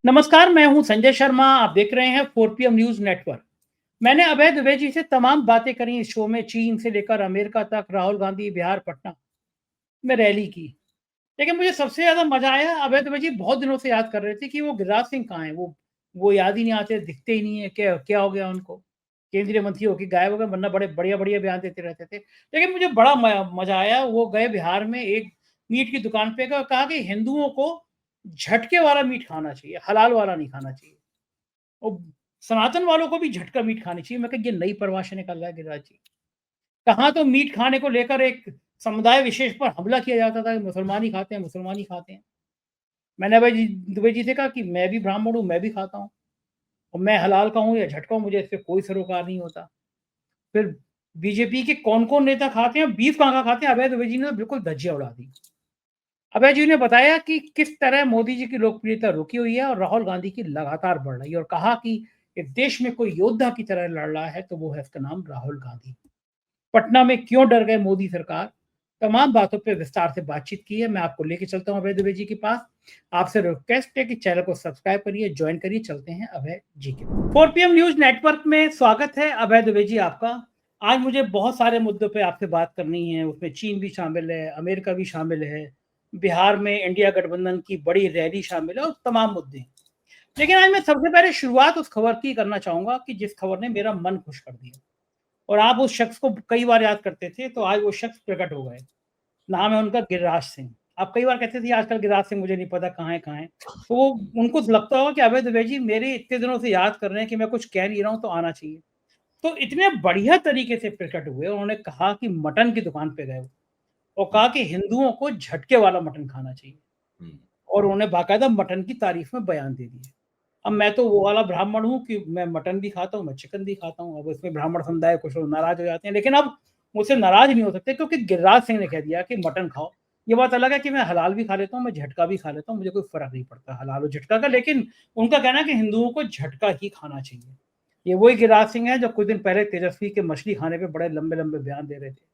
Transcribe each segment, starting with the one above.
नमस्कार, मैं हूं संजय शर्मा। आप देख रहे हैं 4 PM न्यूज़ नेटवर्क। मैंने अभय दुबे जी से तमाम बातें करी इस शो में, चीन से लेकर अमेरिका तक, राहुल गांधी बिहार पटना में रैली की। लेकिन मुझे सबसे ज़्यादा मज़ा आया, अभय दुबे जी बहुत दिनों से याद कर रहे थे कि वो गिरिराज सिंह कहाँ हैं? वो याद ही नहीं आते, दिखते ही नहीं है, क्या क्या हो गया उनको? केंद्रीय मंत्री होके गायब हो गए, वरना बड़े बढ़िया-बढ़िया बयान देते रहते थे। लेकिन मुझे बड़ा मज़ा आया, वो गए बिहार में, एक मीट की दुकान पे गए और कहा कि हिंदुओं को झटके वाला मीट खाना चाहिए, हलाल वाला नहीं खाना चाहिए। और सनातन वालों को भी झटका मीट खानी चाहिए। मैं कहा ये नई परिभाषा निकाल रहा है गिरिराज जी। कहाँ तो मीट खाने को लेकर एक समुदाय विशेष पर हमला किया जाता था कि मुसलमान ही खाते हैं, मुसलमान ही खाते हैं। मैंने भाई जी दुबे जी से कहा कि मैं भी ब्राह्मण हूँ, मैं भी खाता हूँ और मैं हलाल का हूँ या झटका हूँ, मुझे इससे कोई सरोकार नहीं होता। फिर बीजेपी के कौन-कौन नेता खाते हैं, बीफ कहाँ-कहाँ खाते हैं, अभय दुबे जी ने तो बिल्कुल धज्जियाँ उड़ा दी। अभय जी ने बताया कि किस तरह मोदी जी की लोकप्रियता रुकी हुई है और राहुल गांधी की लगातार बढ़ रही है, और कहा कि इस देश में कोई योद्धा की तरह लड़ रहा है तो वो है, उसका नाम राहुल गांधी। पटना में क्यों डर गए मोदी सरकार, तमाम बातों पे विस्तार से बातचीत की है। मैं आपको लेके चलता हूँ अभय दुबे जी के पास। आपसे रिक्वेस्ट है कि चैनल को सब्सक्राइब करिए, ज्वाइन करिए। चलते हैं अभय जी के 4 PM न्यूज नेटवर्क में। स्वागत है अभय दुबे जी आपका। आज मुझे बहुत सारे मुद्दों पे आपसे बात करनी है, उसमें चीन भी शामिल है, अमेरिका भी शामिल है, बिहार में इंडिया गठबंधन की बड़ी रैली शामिल है और तमाम मुद्दे हैं। लेकिन आज मैं सबसे पहले शुरुआत उस खबर की करना चाहूंगा कि जिस खबर ने मेरा मन खुश कर दिया, और आप उस शख्स को कई बार याद करते थे, तो आज वो शख्स प्रकट हो गए। नाम है उनका गिरिराज सिंह। आप कई बार कहते थे आजकल गिरिराज सिंह मुझे नहीं पता कहाँ है कहाँ है। तो वो, उनको लगता होगा कि अभय दुबे जी मेरे इतने दिनों से याद कर रहे हैं कि मैं कुछ कह नहीं रहा हूँ तो आना चाहिए। तो इतने बढ़िया तरीके से प्रकट हुए, उन्होंने कहा कि मटन की दुकान पे गए और कहा कि हिंदुओं को झटके वाला मटन खाना चाहिए, और उन्होंने बाकायदा मटन की तारीफ में बयान दे दिए। अब मैं तो वो वाला ब्राह्मण हूँ कि मैं मटन भी खाता हूँ, मैं चिकन भी खाता हूँ। अब इसमें ब्राह्मण समुदाय कुछ लोग नाराज़ हो जाते हैं, लेकिन अब मुझसे नाराज़ नहीं हो सकते क्योंकि गिरिराज सिंह ने कह दिया कि मटन खाओ। ये बात अलग है कि मैं हलाल भी खा लेता हूँ, मैं झटका भी खा लेता हूँ, मुझे कोई फ़र्क नहीं पड़ता हलाल और झटका का, लेकिन उनका कहना है कि हिंदुओं को झटका ही खाना चाहिए। ये वही गिरिराज सिंह हैं जो कुछ दिन पहले तेजस्वी के मछली खाने पे बड़े लंबे-लंबे बयान दे रहे थे।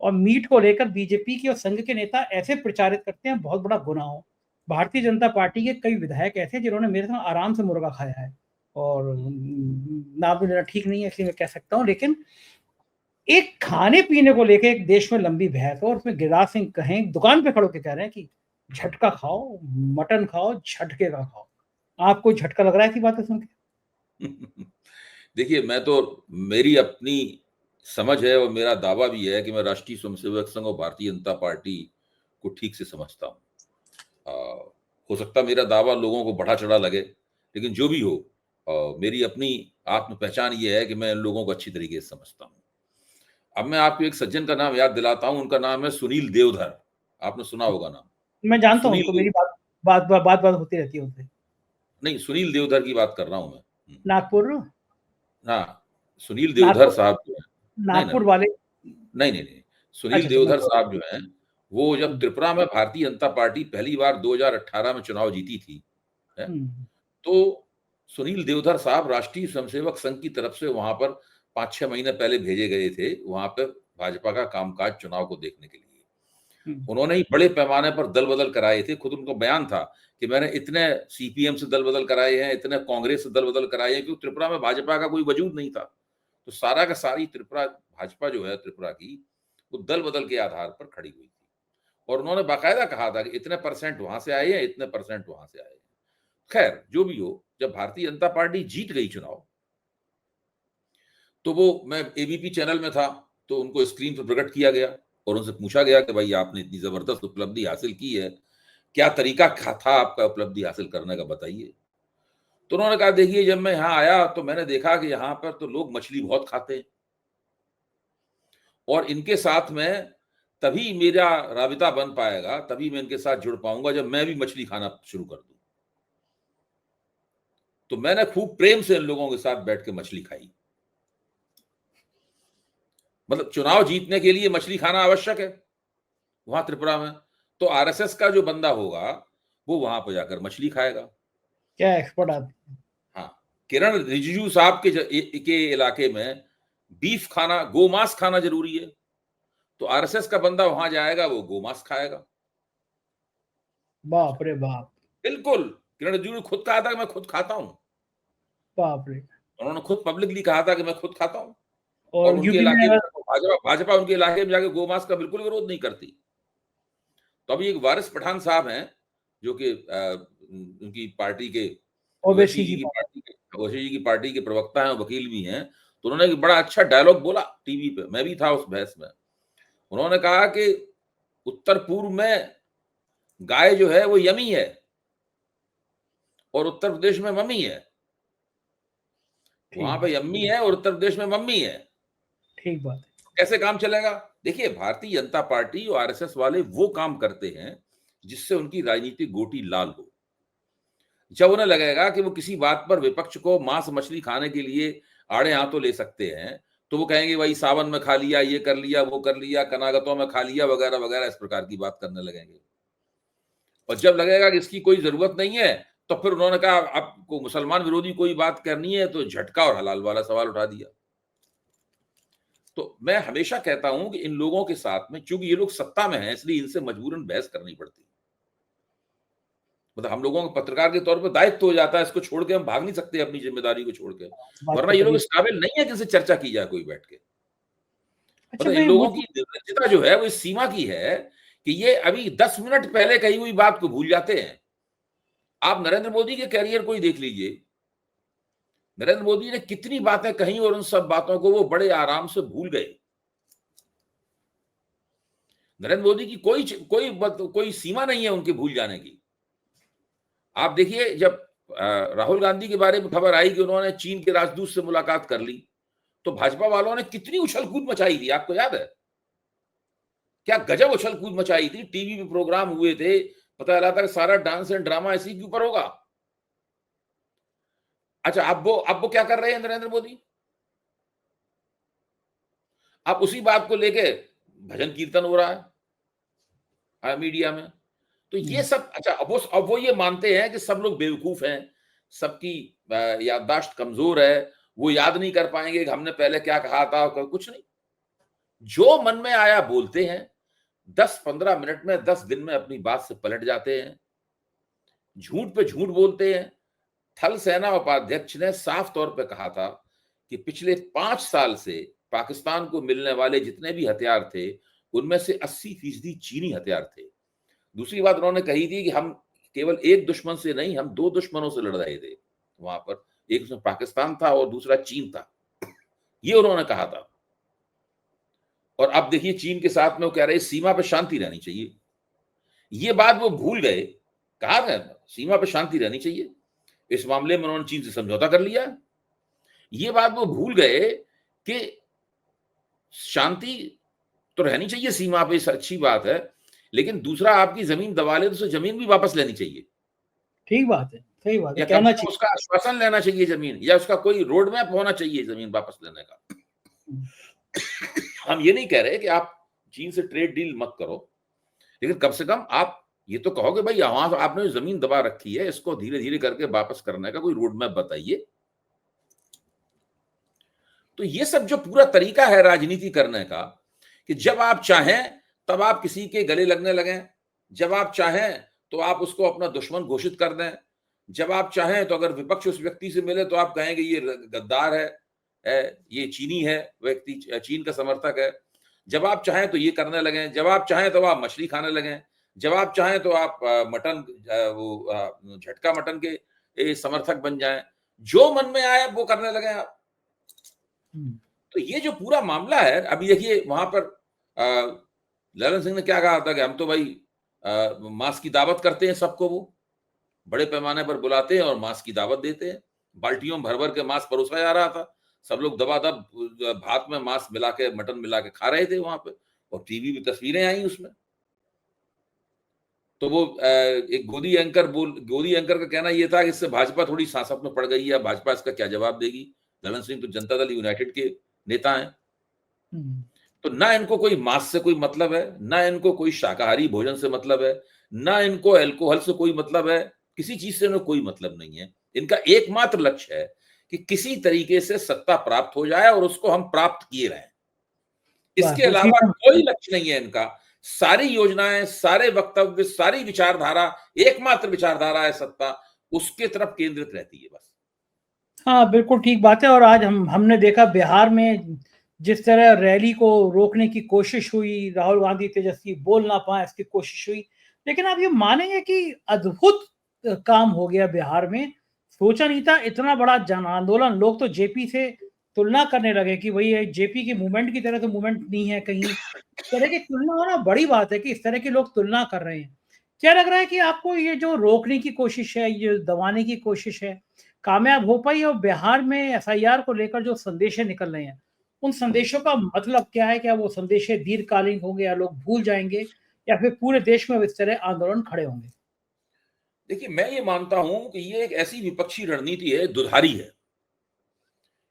और मीट को लेकर बीजेपी की और संघ के नेता ऐसे प्रचारित करते हैं, बहुत बड़ा गुनाह हो। भारतीय जनता पार्टी के कई विधायक ऐसे हैं जिन्होंने मेरे साथ आराम से मुर्गा खाया है, और नाम तो लेना ठीक नहीं है इसलिए मैं कह सकता हूँ, लेकिन एक खाने-पीने को लेके एक देश में लंबी बहस हो और उसमें गिरिराज सिंह कहें, दुकान पे खड़े होके कह रहे हैं कि झटका खाओ, मटन खाओ, झटके का खाओ। आपको झटका लग रहा है ऐसी बातें सुन के? देखिए, मैं तो मेरी अपनी समझ है और मेरा दावा भी है कि मैं राष्ट्रीय स्वयंसेवक संघ और भारतीय जनता पार्टी को ठीक से समझता हूँ। हो सकता है मेरा दावा लोगों को बढ़ा-चढ़ा लगे, लेकिन जो भी हो मेरी अपनी आत्म पहचान ये है कि मैं इन लोगों को अच्छी तरीके से समझता हूँ। अब मैं आपको एक सज्जन का नाम याद दिलाता हूँ, उनका नाम है सुनील देवधर। आपने सुना होगा नाम। मैं जानता हूँ सुनील उनको, देव मेरी बात होती रहती है उनसे। नहीं, सुनील देवधर की बात कर रहा हूँ मैं। नागपुर हाँ, सुनील देवधर नागपुर साहब जो हैं नहीं, नागपुर नहीं। वाले। नहीं, नहीं, नहीं। सुनील अच्छा, समझ देवधर गया। साहब जो हैं, वो जब हुँ, त्रिपुरा में भारतीय जनता पार्टी पहली बार 2018 में चुनाव जीती थी, हैं? हुँ। तो सुनील देवधर साहब राष्ट्रीय स्वयंसेवक संघ की तरफ से वहाँ पर 5-6 महीने पहले भेजे गए थे, वहाँ पे भाजपा का कामकाज चुनाव को देखने के लिए। हुँ, उन्होंने ही बड़े पैमाने पर दल-बदल कराए थे, खुद उनका बयान था कि मैंने इतने सीपीएम से दल-बदल कराए हैं, इतने कांग्रेस से दल-बदल कराए हैं, क्योंकि त्रिपुरा में भाजपा का कोई वजूद नहीं था। तो सारा का सारी त्रिपुरा भाजपा जो है त्रिपुरा की, वो दल-बदल के आधार पर खड़ी हुई थी। और उन्होंने बाकायदा कहा था कि इतने परसेंट वहाँ से आए हैं, इतने परसेंट वहाँ से आए हैं। खैर, जो भी हो, जब भारतीय जनता पार्टी जीत गई चुनाव, तो वो मैं एबीपी चैनल में था, तो उनको स्क्रीन पर प्रकट किया गया और उनसे पूछा गया कि भाई आपने इतनी ज़बरदस्त उपलब्धि हासिल की है, क्या तरीका था आपका उपलब्धि हासिल करने का बताइए? तो उन्होंने कहा देखिए जब मैं यहाँ आया तो मैंने देखा कि यहाँ पर तो लोग मछली बहुत खाते हैं और इनके साथ में तभी मेरा राबिता बन पाएगा, तभी मैं इनके साथ जुड़ पाऊँगा जब मैं भी मछली खाना शुरू कर दूँ। तो मैंने खूब प्रेम से इन लोगों के साथ बैठ के मछली खाई। मतलब चुनाव जीतने के लिए मछली खाना आवश्यक है, वहाँ त्रिपुरा में। तो आरएसएस का जो बंदा होगा, वो वहाँ पे जाकर मछली खाएगा। क्या एक्सपर्ट आदमी। हाँ, किरण रिजिजू साहब के इलाके में बीफ खाना, गोमांस खाना ज़रूरी है। तो आरएसएस का बंदा वहाँ जाएगा, वो गोमांस खाएगा। बाप रे बाप! बिल्कुल, किरण रिजिजू ने खुद कहा था कि मैं खुद खाता हूं। बाप रे। उन्होंने खुद पब्लिकली कहा था कि मैं खुद खाता हूं। और और उनके यूपी में इलाके में अगर भाजपा उनके इलाके में जाके गोमांस का बिल्कुल विरोध नहीं करती। तो अभी एक वारिस पठान साहब हैं जो कि उनकी पार्टी के ओवैसी जी बात। ओवैसी जी की पार्टी के प्रवक्ता हैं, वकील भी हैं। तो उन्होंने एक बड़ा अच्छा डायलॉग बोला टीवी पे, मैं भी था उस बहस में। उन्होंने कहा कि उत्तर पूर्व में गाय जो है वो यमी है और उत्तर प्रदेश में मम्मी है। वहां पे यम्मी है और उत्तर प्रदेश में मम्मी है। ठीक बात है। कैसे काम चलेगा? देखिए, भारतीय जनता पार्टी और आरएसएस वाले वो काम करते हैं जिससे उनकी राजनीतिक गोटी लाल हो। जब उन्हें लगेगा कि वो किसी बात पर विपक्ष को मांस मछली खाने के लिए आड़े हाथों ले सकते हैं, तो वो कहेंगे भाई सावन में खा लिया, ये कर लिया, वो कर लिया, कनागतों में खा लिया, वगैरह वगैरह, इस प्रकार की बात करने लगेंगे। और जब लगेगा कि इसकी कोई जरूरत नहीं है, तो फिर उन्होंने कहा आपको मुसलमान विरोधी कोई बात करनी है, तो झटका और हलाल वाला सवाल उठा दिया। तो मैं हमेशा कहता हूं कि इन लोगों के साथ में, चूंकि ये लोग सत्ता में हैं, इसलिए इनसे मजबूरन बहस करनी पड़ती है। मतलब हम लोगों को पत्रकार के तौर पर दायित्व हो जाता है, इसको छोड़ के हम भाग नहीं सकते अपनी जिम्मेदारी को छोड़ के, बात वरना तो ये लोग करी। इस काबिल नहीं है जिनसे चर्चा की जाए कोई बैठ के। अच्छा मतलब इन भाई लोगों की निर्लज्जता जो है वो इस सीमा की है कि ये अभी 10 मिनट पहले कही हुई बात को भूल जाते हैं। आप नरेंद्र मोदी के कैरियर को ही देख लीजिए। नरेंद्र मोदी ने कितनी बातें कही और उन सब बातों को वो बड़े आराम से भूल गए। नरेंद्र मोदी की कोई सीमा नहीं है उनके भूल जाने की। आप देखिए, जब राहुल गांधी के बारे में खबर आई कि उन्होंने चीन के राजदूत से मुलाकात कर ली, तो भाजपा वालों ने कितनी उछल कूद मचाई थी, आपको याद है? क्या गजब उछल कूद मचाई थी। टीवी पे प्रोग्राम हुए थे, पता चला था कि सारा डांस एंड ड्रामा इसी के ऊपर होगा। अच्छा, अब वो क्या कर रहे हैं नरेंद्र मोदी? अब उसी बात को लेके भजन कीर्तन हो रहा है मीडिया में। तो ये सब, अच्छा, अब वो ये मानते हैं कि सब लोग बेवकूफ हैं, सबकी याददाश्त कमजोर है, वो याद नहीं कर पाएंगे कि हमने पहले क्या कहा था। कुछ नहीं, जो मन में आया बोलते हैं। 10-15 मिनट में, 10 दिन में अपनी बात से पलट जाते हैं, झूठ पे झूठ बोलते हैं। थल सेना उपाध्यक्ष ने साफ तौर पे कहा था कि पिछले 5 साल से पाकिस्तान को मिलने वाले जितने भी हथियार थे, उनमें से 80% चीनी हथियार थे। दूसरी बात उन्होंने कही थी कि हम केवल एक दुश्मन से नहीं, हम 2 दुश्मनों से लड़ रहे थे वहां पर। एक उसमें पाकिस्तान था और दूसरा चीन था, ये उन्होंने कहा था। और अब देखिए, चीन के साथ में वो कह रहे सीमा पर शांति रहनी चाहिए। ये बात वो भूल गए। कहा था सीमा पर शांति रहनी चाहिए, इस मामले में उन्होंने चीन से समझौता कर लिया। ये बात वो भूल गए कि शांति तो रहनी चाहिए सीमा पे, अच्छी बात है, लेकिन दूसरा आपकी जमीन दबा ले तो उसे जमीन भी वापस लेनी चाहिए। ठीक बात है, सही बात है, या कम कहना से कम चाहिए। उसका आश्वासन लेना चाहिए जमीन, या उसका कोई रोड मैप होना चाहिए जमीन वापस लेने का। हम ये नहीं कह रहे कि आप चीन से ट्रेड डील मत करो, लेकिन कम से कम आप ये तो कहोगे भाई वहां आपने जमीन दबा रखी है, इसको धीरे धीरे करके वापस करने का कोई रोड मैप बताइए। तो ये सब जो पूरा तरीका है राजनीति करने का, कि जब आप चाहें तब आप किसी के गले लगने लगें, जब आप चाहें तो आप उसको अपना दुश्मन घोषित कर दें, जब आप चाहें तो अगर विपक्ष उस व्यक्ति से मिले तो आप कहेंगे ये गद्दार है, ये चीनी है, व्यक्ति चीन का समर्थक है। जब आप चाहें तो ये करने लगें, जब आप चाहें तो आप मछली खाने लगें, जब आप चाहें तो आप मटन, वो झटका मटन के समर्थक बन जाएं, जो मन में आए वो करने लगे आप। तो ये जो पूरा मामला है, अभी देखिए वहां पर ललन सिंह ने क्या कहा था कि हम तो भाई मांस की दावत करते हैं सबको, वो बड़े पैमाने पर बुलाते हैं और मांस की दावत देते हैं। बाल्टियों भर भर के मांस परोसा जा रहा था, सब लोग दबादब भात में मांस मिला के, मटन मिला के खा रहे थे वहां पे, और टीवी में तस्वीरें आई उसमें। तो वो एक गोदी एंकर का कहना यह था कि इससे भाजपा थोड़ी सांसत में पड़ गई है, भाजपा इसका क्या जवाब देगी। ललन सिंह तो जनता दल यूनाइटेड के नेता हैं। तो ना इनको कोई मांस से कोई मतलब है, ना इनको कोई शाकाहारी भोजन से मतलब है, ना इनको अल्कोहल से कोई मतलब है, किसी चीज से इनको कोई मतलब नहीं है। इनका एकमात्र लक्ष्य है कि किसी तरीके से सत्ता प्राप्त हो जाए और उसको हम प्राप्त किए रहें। इसके अलावा कोई लक्ष्य नहीं है इनका। सारी योजनाएं, सारे वक्तव्य, सारी विचारधारा, एकमात्र विचारधारा है सत्ता, उसके तरफ केंद्रित रहती है बस। हाँ, बिल्कुल ठीक बात है। और आज हमने देखा बिहार में जिस तरह रैली को रोकने की कोशिश हुई, राहुल गांधी, तेजस्वी बोल ना पाए इसकी कोशिश हुई। लेकिन आप ये मानेंगे कि अद्भुत काम हो गया बिहार में। सोचा नहीं था इतना बड़ा जन आंदोलन। लोग तो जेपी से तुलना करने लगे कि भई ये जेपी की मूवमेंट की तरह तो मूवमेंट नहीं है कहीं। इस तरह की तुलना होना बड़ी बात है कि इस तरह के लोग तुलना कर रहे हैं। क्या लग रहा है कि आपको ये जो रोकने की कोशिश है, ये दबाने की कोशिश है, कामयाब हो पाई? और बिहार में एफआईआर को लेकर जो संदेशे निकल रहे हैं, उन संदेशों का मतलब क्या है? क्या वो संदेशे दीर्घकालीन होंगे या लोग भूल जाएँगे या फिर पूरे देश में अब इस तरह आंदोलन खड़े होंगे? देखिए, मैं ये मानता हूं कि ये एक ऐसी विपक्षी रणनीति है, दुधारी है।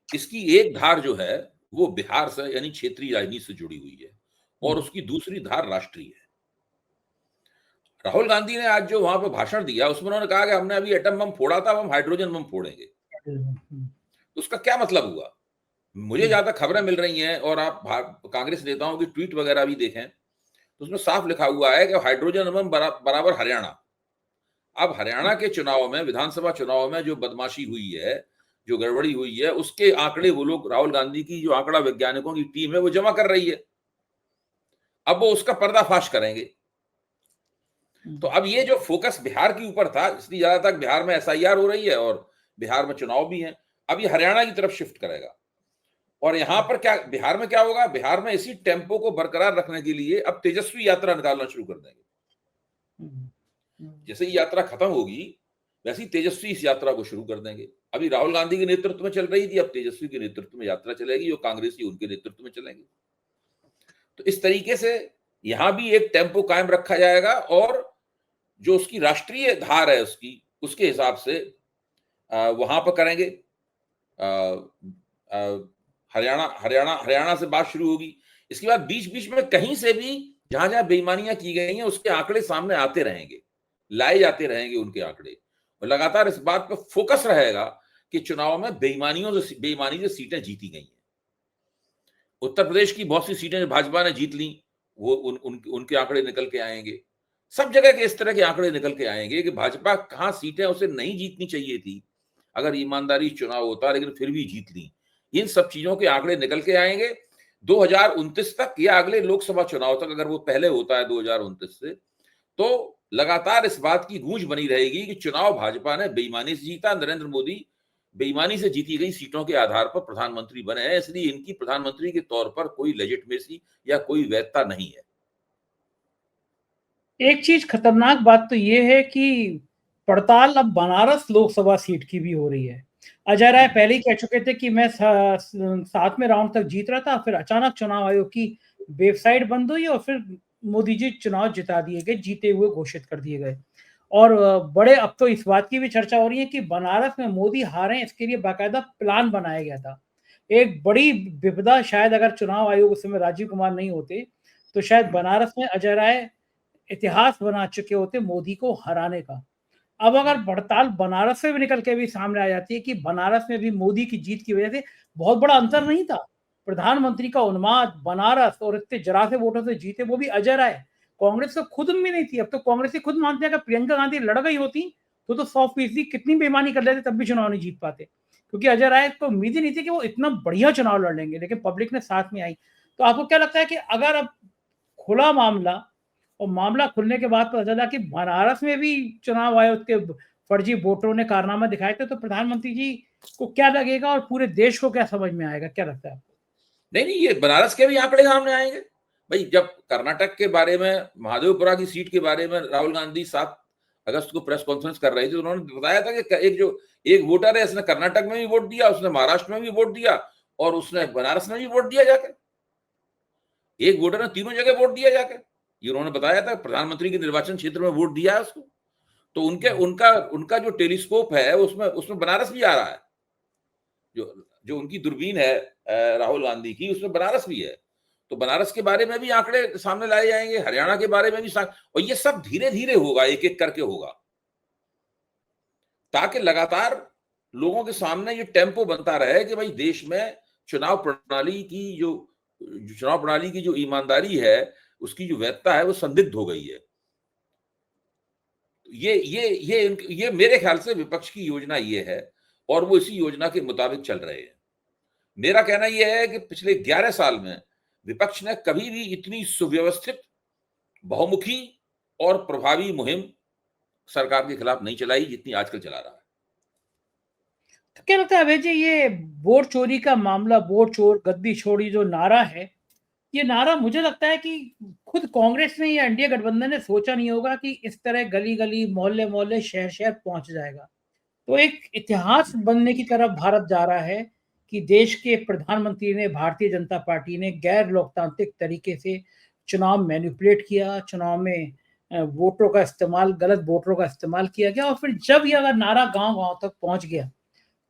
इसकी एक धार जो है वो बिहार से यानी क्षेत्रीय राजनीति से जुड़ी हुई है और उसकी दूसरी धार राष्ट्रीय है। राहुल गांधी ने आज जो वहां पे भाषण दिया उसमें उन्होंने कहा कि हमने अभी एटम बम फोड़ा था, अब हम हाइड्रोजन बम फोड़ेंगे। हुँ, तो उसका क्या मतलब हुआ? मुझे हुँ, जहां तक खबरें मिल रही हैं और आप कांग्रेस नेताओं की ट्वीट वगैरह भी देखें तो उसमें साफ लिखा हुआ है कि हाइड्रोजन बम बराबर हरियाणा। अब हरियाणा के चुनाव में, विधानसभा चुनाव में जो बदमाशी हुई है, जो गड़बड़ी हुई है, उसके आंकड़े वो लोग, राहुल गांधी की जो आंकड़ा वैज्ञानिकों की टीम है वो जमा कर रही है। अब वो उसका पर्दाफाश करेंगे। हुँ, तो अब ये जो फोकस बिहार के ऊपर था, इसलिए ज्यादा तक बिहार में एसआईआर हो रही है और बिहार में चुनाव भी है। अब ये हरियाणा की तरफ शिफ्ट करेगा और यहां पर क्या, बिहार में क्या होगा? बिहार में इसी टेम्पो को बरकरार रखने के लिए अब तेजस्वी यात्रा निकालना शुरू कर देंगे। हुँ, हुँ, जैसे ही यात्रा खत्म होगी वैसे ही तेजस्वी इस यात्रा को शुरू कर देंगे। अभी राहुल गांधी के नेतृत्व में चल रही थी, अब तेजस्वी के नेतृत्व में यात्रा चलेगी और कांग्रेसी उनके नेतृत्व में चलेंगे। तो इस तरीके से यहां भी एक टेम्पो कायम रखा जाएगा और जो उसकी राष्ट्रीय धार है उसकी, उसके हिसाब से वहां पर करेंगे। अ, अ, हरियाणा हरियाणा हरियाणा से बात शुरू होगी। इसके बाद बीच बीच में कहीं से भी जहां जहां बेईमानियां की गई हैं उसके आंकड़े सामने आते रहेंगे, लाए जाते रहेंगे उनके आंकड़े। और लगातार इस बात पर फोकस रहेगा कि चुनाव में बेईमानी से सीटें जीती गई हैं। उत्तर प्रदेश की बहुत सी सीटें जो भाजपा ने जीत ली, वो उनके आंकड़े निकल के आएंगे। सब जगह के इस तरह के आंकड़े निकल के आएंगे कि भाजपा कहां सीटें उसे नहीं जीतनी चाहिए थी, अगर ईमानदारी चुनाव होता, लेकिन फिर भी जीत ली। इन सब चीजों के आंकड़े निकल के आएंगे 2029 तक या अगले लोकसभा चुनाव तक। अगर वो पहले होता है 2029 से, तो लगातार इस बात की गूंज बनी रहेगी कि चुनाव भाजपा ने बेईमानी से जीता, नरेंद्र मोदी बेईमानी से जीती गई सीटों के आधार पर प्रधानमंत्री बने हैं, इसलिए इनकी प्रधानमंत्री के तौर पर कोई लेजिटमेसी या कोई वैधता नहीं है। एक चीज़ खतरनाक बात तो ये है कि पड़ताल अब बनारस लोकसभा सीट की भी हो रही है। अजय राय पहले ही कह चुके थे कि मैं 7वें राउंड तक जीत रहा था, फिर अचानक चुनाव आयोग की वेबसाइट बंद हुई और फिर मोदी जी चुनाव जिता दिए गए, जीते हुए घोषित कर दिए गए। और बड़े अब तो इस बात की भी चर्चा हो रही है कि बनारस में मोदी हारें इसके लिए बाकायदा प्लान बनाया गया था। एक बड़ी विपदा, शायद अगर चुनाव आयोग उस समय राजीव कुमार नहीं होते, तो शायद बनारस में अजय राय इतिहास बना चुके होते मोदी को हराने का। अब अगर पड़ताल बनारस से भी निकल के भी सामने आ जाती है कि बनारस में भी मोदी की जीत की वजह से बहुत बड़ा अंतर नहीं था। प्रधानमंत्री का उन्माद, बनारस, और इतने जरा से वोटों से जीते, वो भी अजय राय। कांग्रेस तो खुद में नहीं थी। अब तो कांग्रेस ही खुद मानते हैं कि प्रियंका गांधी लड़ गई होती तो 100% कितनी बेईमानी कर लेते तब भी चुनाव नहीं जीत पाते। क्योंकि अजय राय को उम्मीद ही नहीं थी कि वो इतना बढ़िया चुनाव लड़ लेंगे, लेकिन पब्लिक ने साथ में आई। तो आपको क्या लगता है कि अगर अब खुला मामला, और मामला खुलने के बाद पता चला कि बनारस में भी चुनाव आयोग के फर्जी वोटरों ने कारनामा दिखाए थे, तो प्रधानमंत्री जी को क्या लगेगा और पूरे देश को क्या समझ में आएगा? क्या लगता है आपको? नहीं नहीं, ये बनारस के भी आंकड़े सामने आएंगे भाई। जब कर्नाटक के बारे में, महादेवपुरा की सीट के बारे में राहुल गांधी 7 अगस्त को प्रेस कॉन्फ्रेंस कर रहे थे, तो उन्होंने बताया था कि एक वोटर है, इसने कर्नाटक में भी वोट दिया, उसने महाराष्ट्र में भी वोट दिया और उसने बनारस में भी वोट दिया जाकर। एक वोटर ने तीनों जगह वोट दिया जाकर, ये उन्होंने बताया था। प्रधानमंत्री के निर्वाचन क्षेत्र में वोट दिया है उसको। तो उनका उनका जो टेलीस्कोप है उसमें उसमें बनारस भी आ रहा है। जो जो उनकी दूरबीन है राहुल गांधी की, उसमें बनारस भी है। तो बनारस के बारे में भी आंकड़े सामने लाए जाएंगे, हरियाणा के बारे में भी और ये सब धीरे धीरे होगा, एक एक करके होगा, ताकि लगातार लोगों के सामने ये टेम्पो बनता रहे कि भाई देश में चुनाव प्रणाली की जो चुनाव प्रणाली की जो ईमानदारी है, उसकी जो वैधता है वो संदिग्ध हो गई है। ये मेरे ख्याल से विपक्ष की योजना ये है और वो इसी योजना के मुताबिक चल रहे हैं। मेरा कहना यह है कि पिछले 11 साल में विपक्ष ने कभी भी इतनी सुव्यवस्थित, बहुमुखी और प्रभावी मुहिम सरकार के खिलाफ नहीं चलाई जितनी आजकल चला रहा है। तो क्या लगता है अभय जी, ये वोट चोरी का मामला, वोट चोर गद्दी छोड़ी जो नारा है, ये नारा मुझे लगता है कि खुद कांग्रेस ने या एनडीए गठबंधन ने सोचा नहीं होगा कि इस तरह गली गली, मोहल्ले मोहल्ले, शहर शहर पहुंच जाएगा। तो एक इतिहास बनने की तरफ भारत जा रहा है कि देश के प्रधानमंत्री ने, भारतीय जनता पार्टी ने गैर लोकतांत्रिक तरीके से चुनाव मैनिपुलेट किया, चुनाव में वोटरों का इस्तेमाल, गलत वोटरों का इस्तेमाल किया गया, और फिर जब ये अगर नारा गांव गांव तक पहुंच गया,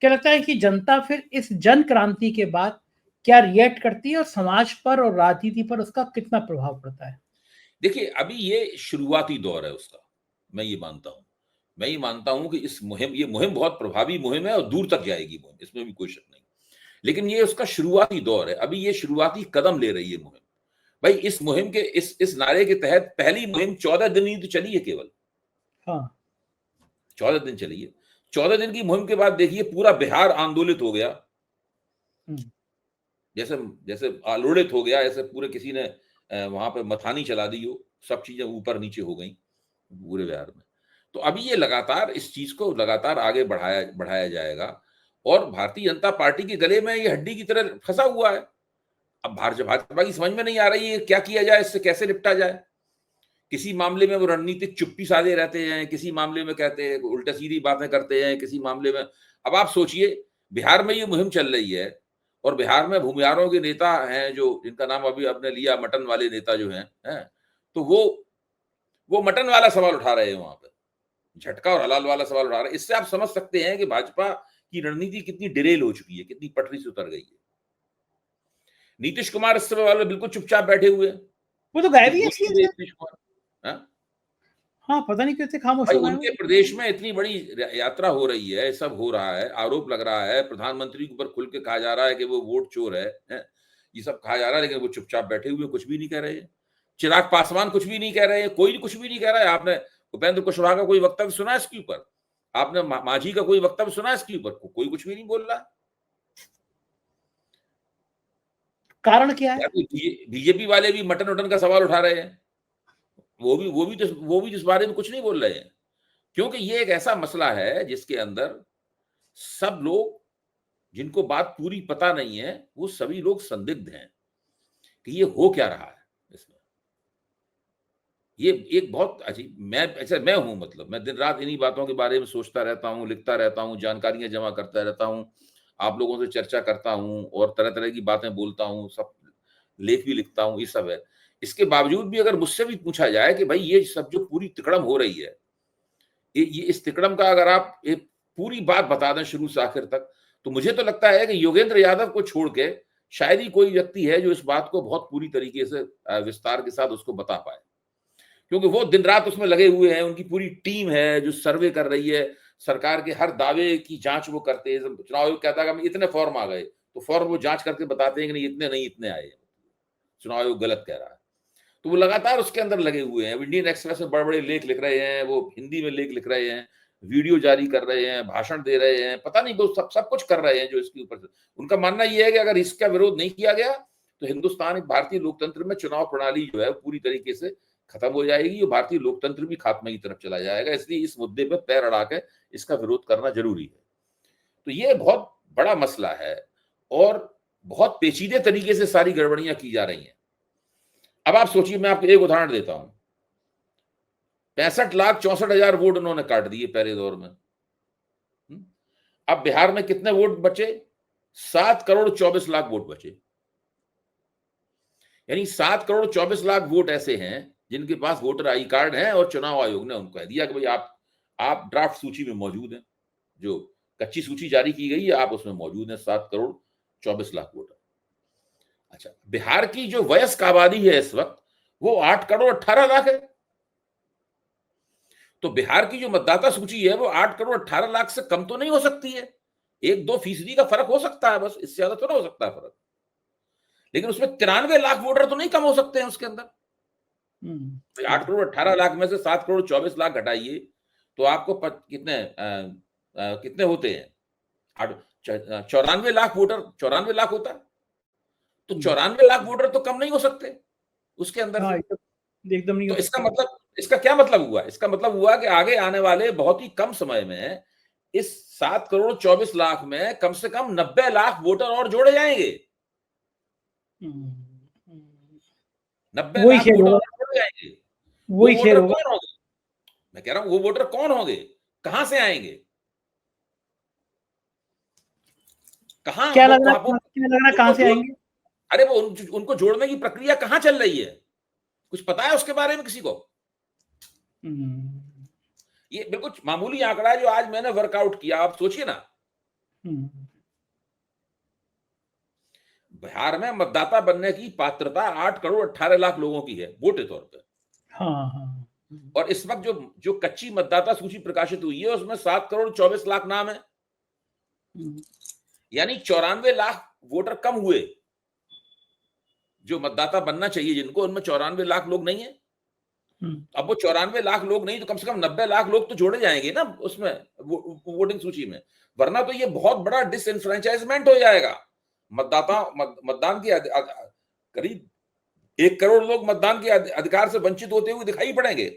क्या लगता है कि जनता फिर इस जन क्रांति के बाद क्या रिएक्ट करती है और समाज पर और राजनीति पर उसका कितना प्रभाव पड़ता है? देखिए, अभी ये शुरुआती दौर है उसका, मैं ये मानता हूं। मैं ये मानता हूं कि ये मुहिम बहुत प्रभावी मुहिम है और दूर तक जाएगी मुहिम, इसमें भी कोई शक नहीं। लेकिन ये उसका शुरुआती दौर है, अभी ये शुरुआती कदम ले रही है मुहिम। भाई, इस मुहिम के इस नारे के तहत पहली मुहिम 14 दिन ही तो चली है केवल। हाँ। 14 दिन चली है। 14 दिन की मुहिम के बाद देखिए पूरा बिहार आंदोलित हो गया। जैसे जैसे आलोड़ित हो गया, ऐसे पूरे किसी ने वहां पे मथानी चला दी हो, सब चीजें ऊपर नीचे हो गई पूरे बिहार में। तो अभी ये लगातार इस चीज को लगातार आगे बढ़ाया जाएगा और भारतीय जनता पार्टी के गले में ये हड्डी की तरह फंसा हुआ है। अब भाजपा की समझ में नहीं आ रही है क्या किया जाए, इससे कैसे निपटा जाए। किसी मामले में वो रणनीतिक चुप्पी साधे रहते हैं, किसी मामले में कहते हैं उल्टा सीधी बातें करते हैं, किसी मामले में। अब आप सोचिए, बिहार में ये मुहिम चल रही है और बिहार में भूमिहारों के नेता हैं जो, जिनका नाम अभी आपने लिया, मटन वाले नेता जो हैं, तो वो मटन वाला सवाल उठा रहे हैं वहां पे, झटका और हलाल वाला सवाल उठा रहे हैं। इससे आप समझ सकते हैं कि भाजपा की रणनीति कितनी डिरेल हो चुकी है, कितनी पटरी से उतर गई है। नीतीश कुमार इस समय वाले बिल्कुल चुपचाप बैठे हुए हैं, वो तो गायब कुछ ही है बोल इसलिए नहीं रहे सर। नीतीश कुमार। हाँ? हाँ, पता नहीं कैसे खामोश भाई, हो गए उनके वो। प्रदेश में इतनी बड़ी यात्रा हो रही है, सब हो रहा है, आरोप लग रहा है, प्रधानमंत्री के ऊपर खुल के कहा जा रहा है कि वो वोट चोर है? ये सब कहा जा रहा है, लेकिन वो चुपचाप बैठे हुए कुछ भी नहीं कह रहे हैं। चिराग पासवान कुछ भी नहीं कह रहे हैं, कोई कुछ भी नहीं कह रहा है। आपने उपेंद्र कुशवाहा का कोई वक्तव्य सुना है इसके ऊपर? आपने मांझी का कोई वक्तव्य सुना है इसके ऊपर? कोई कुछ भी नहीं बोल रहा। कारण क्या है? बीजेपी वाले भी मटन वटन का सवाल उठा रहे हैं, वो भी इस बारे में कुछ नहीं बोल रहे हैं, क्योंकि ये एक ऐसा मसला है जिसके अंदर सब लोग, जिनको बात पूरी पता नहीं है, वो सभी लोग संदिग्ध हैं कि ये हो क्या रहा है इसमें। ये एक बहुत अजीब, मैं हूं, मतलब मैं दिन रात इन्हीं बातों के बारे में सोचता रहता हूं, लिखता रहता हूं, जानकारियां जमा करता रहता हूं, आप लोगों से चर्चा करता हूं और तरह तरह की बातें बोलता हूं, सब लेख भी लिखता हूं, ये सब है। इसके बावजूद भी अगर मुझसे भी पूछा जाए कि भाई ये सब जो पूरी तिकड़म हो रही है, ये इस तिकड़म का अगर आप एक पूरी बात बता दें शुरू से आखिर तक, तो मुझे तो लगता है कि योगेंद्र यादव को छोड़ के शायद ही कोई व्यक्ति है जो इस बात को बहुत पूरी तरीके से विस्तार के साथ उसको बता पाए, क्योंकि वो दिन रात उसमें लगे हुए हैं। उनकी पूरी टीम है जो सर्वे कर रही है, सरकार के हर दावे की जांच वो करते हैं। चुनाव आयोग कहता है कि इतने फॉर्म आ गए, तो फॉर्म वो जांच करके बताते हैं कि नहीं, इतने नहीं, इतने आए, चुनाव आयोग गलत कह रहा है। तो वो लगातार उसके अंदर लगे हुए हैं। इंडियन एक्सप्रेस में बड़े बड़े लेख लिख रहे हैं, वो हिंदी में लेख लिख रहे हैं, वीडियो जारी कर रहे हैं, भाषण दे रहे हैं, पता नहीं वो सब कुछ कर रहे हैं जो इसके ऊपर। उनका मानना यह है कि अगर इसका विरोध नहीं किया गया तो हिंदुस्तान, भारतीय लोकतंत्र में चुनाव प्रणाली जो है पूरी तरीके से खत्म हो जाएगी और भारतीय लोकतंत्र भी खात्मे की तरफ चला जाएगा। इसलिए इस मुद्दे पर पैर अड़ा के इसका विरोध करना जरूरी है। तो ये बहुत बड़ा मसला है और बहुत पेचीदे तरीके से सारी गड़बड़ियां की जा रही हैं। अब आप सोचिए, मैं आपको एक उदाहरण देता हूं। 65,64,000 वोट उन्होंने काट दिए पहले दौर में। अब बिहार में कितने वोट बचे? 7,24,00,000 वोट बचे। यानी 7,24,00,000 वोट ऐसे हैं जिनके पास वोटर आई कार्ड है और चुनाव आयोग ने उनको कह दिया कि भाई आप ड्राफ्ट सूची में मौजूद हैं, जो कच्ची सूची जारी की गई है आप उसमें मौजूद हैं, 7,24,00,000 वोटर। अच्छा, बिहार की जो वयस्क आबादी है इस वक्त वो 8,18,00,000 है। तो बिहार की जो मतदाता सूची है वो 8,18,00,000 से कम तो नहीं हो सकती है। 1-2% का फर्क हो सकता है, बस, इससे ज्यादा तो नहीं हो सकता है फर्क। लेकिन उसमें 93,00,000 वोटर तो नहीं कम हो सकते हैं उसके अंदर। 8,18,00,000 में से 7,24,00,000 घटाइए तो आपको कितने होते हैं? 94 लाख वोटर, 94 लाख होता है, तो 94 लाख वोटर तो कम नहीं हो सकते उसके अंदर हाँ, से। एकदम नहीं तो हो सकते। इसका क्या मतलब हुआ? इसका मतलब हुआ कि आगे आने वाले बहुत ही कम समय में इस 7 करोड़ 24 लाख में कम से कम 90 लाख वोटर और जोड़े जाएंगे। 90 वही लाख खेल वोटर होगा, और जोड़े जाएंगे। वो वही खेल वोटर होगा। कौन होंगे? मैं कह रहा हूं वो वोटर कौन होंगे, कहां से आएंगे, कहां क्या वो लग रहा कहां वो है, क्या लग रहा है कहाँ उनको से जोड़ आएंगे? अरे वो उनको जोड़ने की प्रक्रिया कहां चल रही है? कुछ पता है उसके बारे में किसी को? हम्म, ये बिल्कुल मामूली आंकड़ा है जो आज मैंने वर्कआउट किया। आप सोचिए ना, हम्म, बिहार में मतदाता बनने की पात्रता 8 करोड़ 18 लाख लोगों की है वोट के तौर पर। हाँ हाँ। और इस वक्त जो जो कच्ची मतदाता सूची प्रकाशित हुई है उसमें 7 करोड़ 24 लाख नाम है, हम्म, यानी 94 लाख वोटर कम हुए। जो मतदाता बनना चाहिए जिनको, उनमें 94 लाख लोग नहीं है। हम्म, अब वो 94 लाख लोग नहीं तो कम से कम 90 लाख लोग तो जोड़े जाएंगे ना उसमें, वोटिंग सूची में। वरना तो ये बहुत बड़ा डिसएनफ्रेंचाइजमेंट हो जाएगा। मतदान की करीब 1 करोड़ लोग मतदान के अधिकार से वंचित होते हुए दिखाई पड़ेंगे।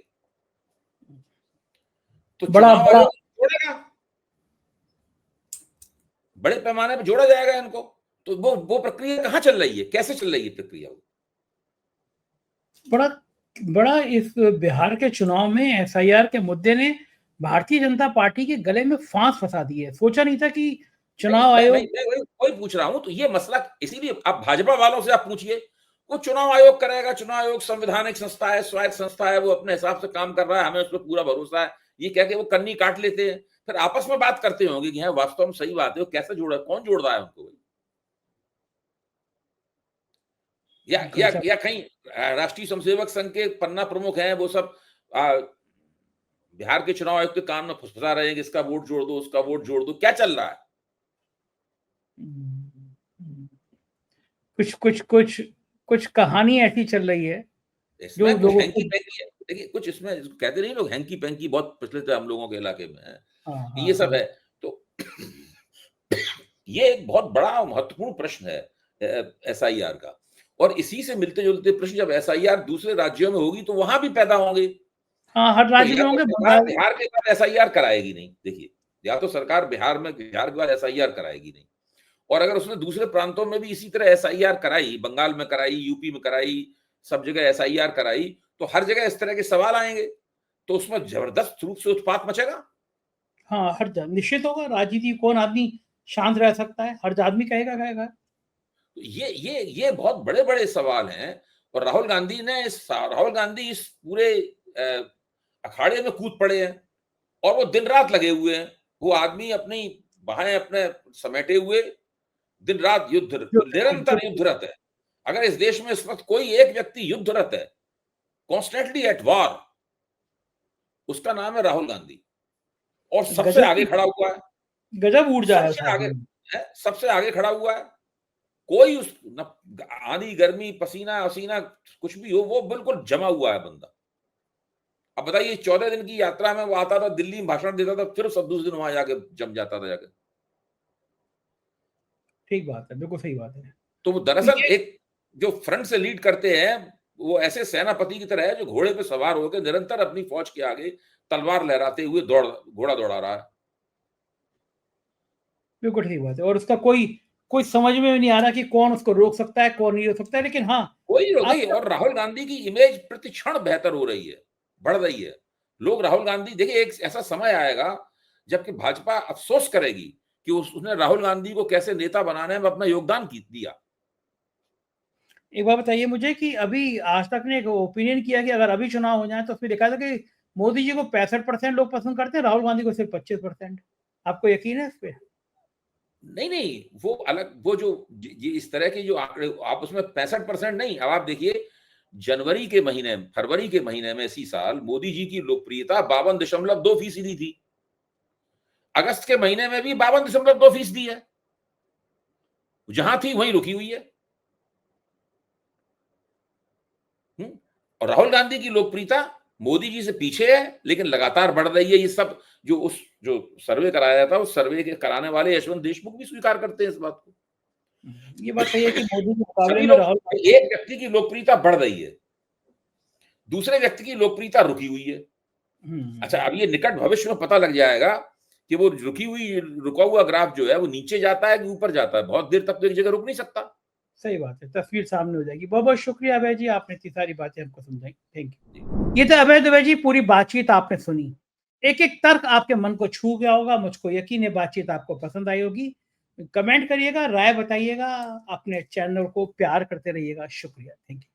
तो बड़ा चुनाव बड़ा आयोग जोड़ेगा, बड़े पैमाने पर जोड़ा जाएगा इनको। तो वो प्रक्रिया कहां चल रही है, कैसे चल रही है प्रक्रिया? बड़ा बड़ा इस बिहार के चुनाव में एसआईआर के मुद्दे ने भारतीय जनता पार्टी के गले में फांस फंसा दी है। सोचा नहीं था कि नहीं, चुनाव आयोग। मैं वही पूछ रहा हूं। तो ये मसला इसीलिए आप भाजपा वालों से आप पूछिए, वो चुनाव आयोग करेगा। चुनाव आयोग संवैधानिक संस्था है, स्वायत्त संस्था है, वो अपने हिसाब से काम कर रहा है, हमें उस पर पूरा भरोसा है। ये कह के वो कन्नी काट लेते हैं, फिर आपस में बात करते होंगे कि हाँ वास्तव में सही बात है, वो कैसे जोड़ा, कौन जोड़ रहा है उनको? गजब। या कहीं राष्ट्रीय स्वयंसेवक संघ के पन्ना प्रमुख हैं, वो सब आ, बिहार के चुनाव आयोग के कान में फुसफुसा रहे हैं कि इसका वोट जोड़ दो, उसका वोट जोड़ दो। क्या चल रहा है? कुछ कुछ कुछ कुछ कहानी ऐसी चल रही है जो इसमें कुछ लोगों हैंकी को। पैंकी है। देखिए कुछ इसमें कहते नहीं लोग, हैंकी पैंकी बहुत प्रचलित है हम लोगों के इलाके में है। हाँ हाँ ये सब हाँ। है। तो ये एक बहुत बड़ा महत्वपूर्ण प्रश्न है एसआईआर का। और इसी से मिलते जुलते प्रश्न जब एसआईआर दूसरे राज्यों में होगी तो वहां भी पैदा होंगे। हाँ, हर तो राज्य या में तो होंगे, सरकार बंगाल। बिहार के बाद एसआईआर कराएगी नहीं, देखिए, या तो सरकार बिहार के बाद एसआईआर कराएगी नहीं। और अगर उसने दूसरे प्रांतों में भी इसी तरह एसआईआर कराई, बंगाल में कराई, यूपी में कराई, सब जगह एसआईआर कराई, तो हर जगह इस तरह के सवाल आएंगे। तो उसमें जबरदस्त रूप से उत्पात मचेगा। हाँ, निश्चित होगा। राजनीति कौन आदमी शांत रह सकता है? हर आदमी कहेगा कहेगा। तो ये बहुत बड़े बड़े सवाल हैं। और राहुल गांधी इस पूरे अखाड़े में कूद पड़े हैं। और वो दिन रात लगे हुए हैं। वो आदमी अपनी बाहें अपने समेटे हुए दिन रात जो निरंतर युद्धरत है। अगर इस देश में इस वक्त कोई एक व्यक्ति युद्धरत है, कॉन्स्टेंटली एट वॉर, उसका नाम है राहुल गांधी। और सबसे आगे गजब, खड़ा हुआ है। गजब ऊर्जा है उस सबसे आगे आदमी में। है, सबसे आगे खड़ा हुआ है। कोई उस न आंधी गर्मी पसीना वसीना कुछ भी हो, वो बिल्कुल जमा हुआ है बंदा। अब बताइए 14 दिन की यात्रा में वो आता था, दिल्ली में भाषण देता था, फिर सब दूसरे दिन वहां जाके जम जाता था जाके। ठीक बात है, बिल्कुल सही बात है। तो वो तो दरअसल ये एक जो फ्रंट से लीड करते हैं, वो ऐसे सेनापति की तरह है जो घोड़े पे सवार होकर निरंतर अपनी फौज के आगे तलवार लहराते हुए घोड़ा दौड़ा रहा है। बिल्कुल ठीक बात है। और उसका कोई कोई समझ में भी नहीं आ रहा कि कौन उसको रोक सकता है, कौन नहीं रोक सकता है। लेकिन हाँ, कोई आप देखिए, और राहुल गांधी की इमेज प्रतिक्षण बेहतर हो रही है, बढ़ रही है। लोग राहुल गांधी, देखिए एक ऐसा समय आएगा जबकि भाजपा अफसोस करेगी कि उसने राहुल गांधी को कैसे नेता बनाने में अपना योगदान दिया। एक बात बताइए मुझे कि अभी आज तक ने एक ओपिनियन किया कि अगर अभी चुनाव हो जाए तो उसमें देखा था कि मोदी जी को 65% लोग पसंद करते हैं, राहुल गांधी को सिर्फ 25%। आपको यकीन है इस पे? नहीं नहीं, वो अलग, वो जो ये इस तरह के जो आंकड़े आप उसमें 65% नहीं। अब आप देखिए, फरवरी के महीने में इसी साल मोदी जी की लोकप्रियता 52.2% थी। अगस्त के महीने में भी 52.2% है। जहां थी वहीं रुकी हुई है। और राहुल गांधी की लोकप्रियता मोदी जी से पीछे है, लेकिन लगातार बढ़ रही है। ये सब जो सर्वे कराया था, उस सर्वे के कराने वाले यशवंत देशमुख भी स्वीकार करते हैं इस बात को। ये बात सही है कि मोदी के मुकाबले सभी में लोग, राहुल एक व्यक्ति की लोकप्रियता बढ़ रही है, दूसरे व्यक्ति की लोकप्रियता रुकी हुई है। अच्छा, अब ये निकट भविष्य में पता लग जाएगा कि वो रुका हुआ ग्राफ जो है वो नीचे जाता है कि ऊपर जाता है। बहुत देर तक तो एक जगह रुक नहीं सकता। सही बात है, तस्वीर सामने हो जाएगी। बहुत बहुत शुक्रिया अभय जी, आपने इतनी सारी बातें हमको समझाई। Thank you. ये तो अभय दुबे जी, पूरी बातचीत आपने सुनी, एक एक तर्क आपके मन को छू गया होगा। मुझको यकीन है बातचीत आपको पसंद आई होगी। कमेंट करिएगा, राय बताइएगा, अपने चैनल को प्यार करते रहिएगा। शुक्रिया, थैंक यू।